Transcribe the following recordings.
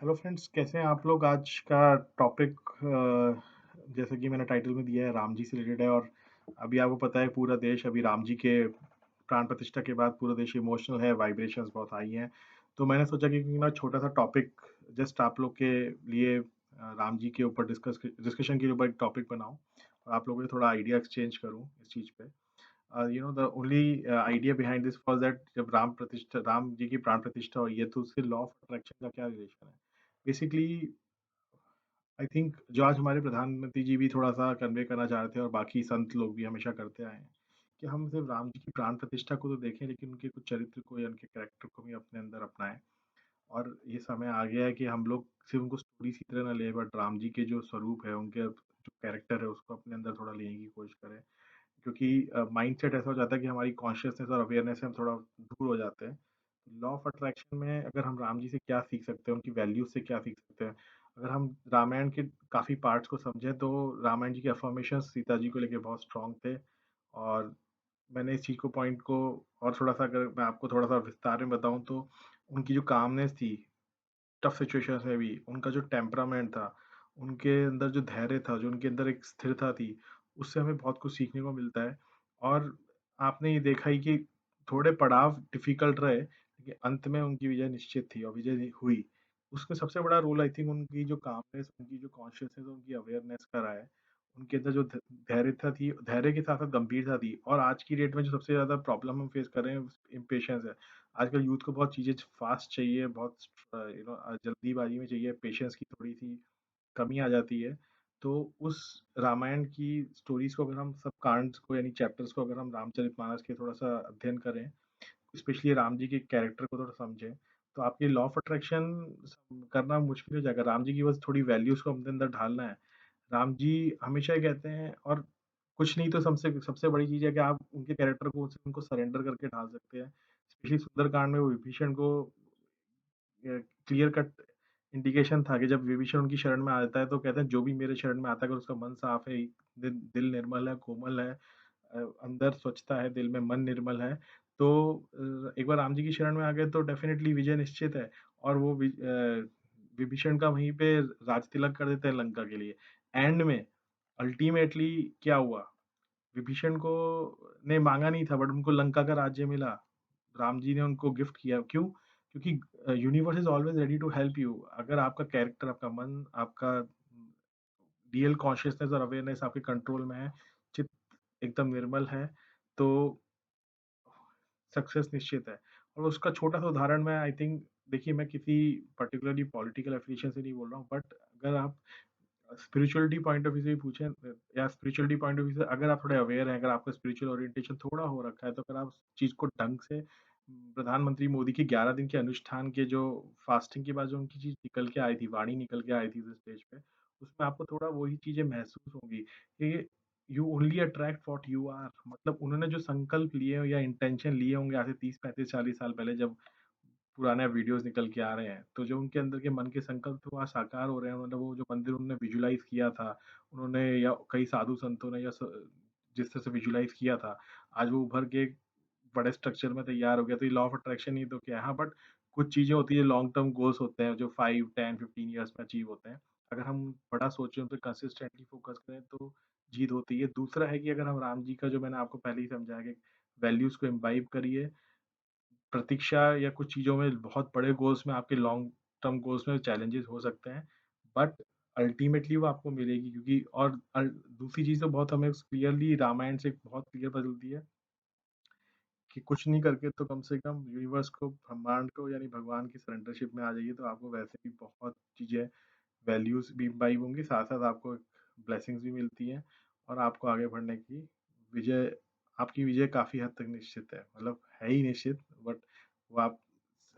Hello friends, कैसे हैं आप लोग? आज का टॉपिक जैसे कि मैंने टाइटल में दिया है, राम जी से रिलेटेड है। और अभी आपको पता है पूरा देश अभी राम जी के प्राण प्रतिष्ठा के बाद पूरा देश इमोशनल है, वाइब्रेशंस बहुत हाई हैं। तो मैंने सोचा कि क्यों ना छोटा सा टॉपिक जस्ट आप लोग के लिए राम जी के ऊपर डिस्कशन के ऊपर एक टॉपिक बनाऊं और आप लोगों से थोड़ा आइडिया एक्सचेंज करूं इस चीज़ पे। The only idea behind this was that जब राम जी की प्राण प्रतिष्ठा हुई है तो उससे लॉ ऑफ अट्रैक्शन का क्या रिलेशन है। बेसिकली आई थिंक जो आज हमारे प्रधानमंत्री जी भी थोड़ा-सा कन्वे करना चाह रहे थे और बाकी संत लोग भी हमेशा करते आए हैं, कि हम सिर्फ राम जी की प्राण प्रतिष्ठा को तो देखें, लेकिन उनके कुछ चरित्र को या उनके कैरेक्टर को भी अपने अंदर अपनाएँ। और ये समय आ गया है कि हम लोग सिर्फ उनको स्टोरी की तरह ना लें, बट राम जी के जो स्वरूप है, उनके जो कैरेक्टर है, उसको अपने अंदर थोड़ा लेने की कोशिश करें। क्योंकि माइंडसेट ऐसा हो जाता है कि हमारी कॉन्शियसनेस और अवेयरनेस से हम थोड़ा दूर हो जाते हैं। लॉ ऑफ अट्रैक्शन में अगर हम राम जी से क्या सीख सकते हैं, उनकी वैल्यूज से क्या सीख सकते हैं? अगर हम रामायण के काफ़ी पार्ट्स को समझें तो रामायण जी के अफर्मेशन सीता जी को लेके बहुत स्ट्रांग थे। और मैंने इस चीज़ को पॉइंट को और थोड़ा-सा अगर मैं आपको थोड़ा-सा विस्तार में बताऊँ तो उनकी जो कामनेस थी टफ सिचुएशंस में भी, उनका जो टेम्परामेंट था, उनके अंदर जो धैर्य था, जो उनके अंदर एक स्थिरता थी, उससे हमें बहुत कुछ सीखने को मिलता है। और आपने ये देखा ही कि थोड़े पड़ाव डिफ़िकल्ट रहे, लेकिन अंत में उनकी विजय निश्चित थी और विजय हुई। उसमें सबसे बड़ा रोल आई थिंक उनकी जो कामनेस, उनकी जो कॉन्शसनेस, उनकी अवेयरनेस का रहा है। उनके अंदर जो धैर्यता थी, धैर्य के साथ-साथ गंभीरता थी। और आज की डेट में जो सबसे ज़्यादा प्रॉब्लम हम फेस कर रहे हैं, इम्पेशंस है। आजकल यूथ को बहुत चीज़ें फास्ट चाहिए, बहुत जल्दीबाजी में चाहिए, पेशेंस की थोड़ी-सी कमी आ जाती है। तो उस रामायण की स्टोरीज़ को अगर हम सब कांड्स को यानी चैप्टर्स को अगर हम रामचरितमानस के थोड़ा-सा अध्ययन करें, स्पेशली राम जी के कैरेक्टर को थोड़ा समझें, तो आपकी लॉ ऑफ अट्रैक्शन करना मुश्किल हो जाएगा। राम जी की बस थोड़ी वैल्यूज़ को अपने अंदर ढालना है। राम जी हमेशा ये कहते हैं, और कुछ नहीं तो सबसे सबसे बड़ी चीज़ है कि आप उनके कैरेक्टर को उनको सरेंडर करके ढाल सकते हैं। स्पेशली सुंदरकांड में वो विभीषण को क्लियर कट इंडिकेशन था कि जब विभीषण उनकी शरण में आता है तो कहते हैं जो भी मेरे शरण में आता है अगर उसका मन साफ है, दिल निर्मल है, कोमल है, अंदर स्वच्छता है, दिल में मन निर्मल है, तो एक बार राम जी की शरण में आ गए तो डेफ़िनेटली विजय निश्चित है। और वो विभीषण का वहीं पे राज तिलक कर देते हैं लंका के लिए। एंड में अल्टीमेटली क्या हुआ? विभीषण को ने माँगा नहीं था, बट उनको लंका का राज्य मिला। राम जी ने उनको गिफ्ट किया। क्यों? क्योंकि universe is always ready to help you. अगर आपका कैरेक्टर, आपका मन, आपका रियल कॉन्शसनेस और अवेयरनेस आपके कंट्रोल में है, चित्त एकदम निर्मल है, तो सक्सेस निश्चित है। और उसका छोटा-सा उदाहरण मैं आई थिंक, देखिए मैं किसी पर्टिकुलरली पॉलिटिकल एफ़िलिएशन से नहीं बोल रहा हूँ, बट अगर आप स्पिरिचुअलिटी पॉइंट ऑफ व्यू से भी पूछें, या स्पिरिचुअलिटी पॉइंट ऑफ व्यू से अगर आप थोड़े अवेयर हैं, अगर आपका स्पिरिचुअल ओरिएंटेशन थोड़ा हो रखा है, तो अगर आप उस चीज़ को ढंग से प्रधानमंत्री मोदी के 11 दिन के अनुष्ठान के जो फास्टिंग के बाद जो उनकी चीज़ निकल के आई थी, वाणी निकल के आई थी उस स्टेज पे, उसमें आपको थोड़ा वही चीज़ें महसूस होंगी कि you only attract what you are. मतलब उन्होंने जो संकल्प लिए हो या इंटेंशन लिए होंगे आज से 30, 35, 40 साल पहले, जब पुराने वीडियोज़ निकल के आ रहे हैं, तो जो उनके अंदर के मन के संकल्प थे वो आज साकार हो रहे हैं। उन्होंने वो जो मंदिर उन्होंने विजुअलाइज़ किया था, उन्होंने या कई साधु संतों ने या जिस तरह से विजुअलाइज़ किया था, आज वो उभर के एक बड़े स्ट्रक्चर में तैयार हो गया। तो ये लॉ ऑफ अट्रैक्शन ही तो क्या है। हाँ, बट कुछ चीज़ें होती हैं, लॉन्ग टर्म गोल्स होते हैं जो 5, 10, 15 इयर्स में अचीव होते हैं। अगर हम बड़ा सोचें, उन पे कंसिस्टेंटली फ़ोकस करें तो जीत होती है। दूसरा है कि अगर हम राम जी का, जो मैंने आपको पहले ही समझाया, कि वैल्यूज़ को इम्बाइब करिए, प्रतीक्षा या कुछ चीज़ों में, बहुत बड़े गोल्स में, आपके लॉन्ग टर्म गोल्स में चैलेंजेस हो सकते हैं, बट अल्टीमेटली वो आपको मिलेगी। क्योंकि और दूसरी चीज़ तो बहुत हमें क्लियरली रामायण से बहुत क्लियर पता चलती है कि कुछ नहीं करके तो कम से कम यूनिवर्स को, ब्रह्मांड को, यानी भगवान की सरेंडरशिप में आ जाइए, तो आपको वैसे भी बहुत चीज़ें, वैल्यूज़ भी इम्बाइब होंगी, साथ-साथ आपको ब्लेसिंग्स भी मिलती हैं और आपको आगे बढ़ने की विजय, आपकी विजय काफ़ी हद तक निश्चित है। मतलब है ही निश्चित, बट वो आप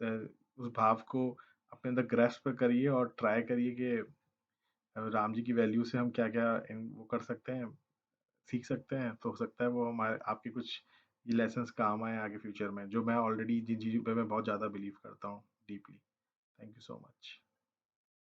अ, उस भाव को अपने अंदर ग्रैस्प करिए और ट्राई करिए कि राम जी की वैल्यू से हम क्या-क्या वो कर सकते हैं, सीख सकते हैं। तो हो सकता है वो हमारे आपके कुछ ये लेसन्स काम आएँ आगे फ्यूचर में, जो मैं ऑलरेडी जिन चीज़ों पे मैं बहुत ज़्यादा बिलीव करता हूँ deeply. Thank you so much.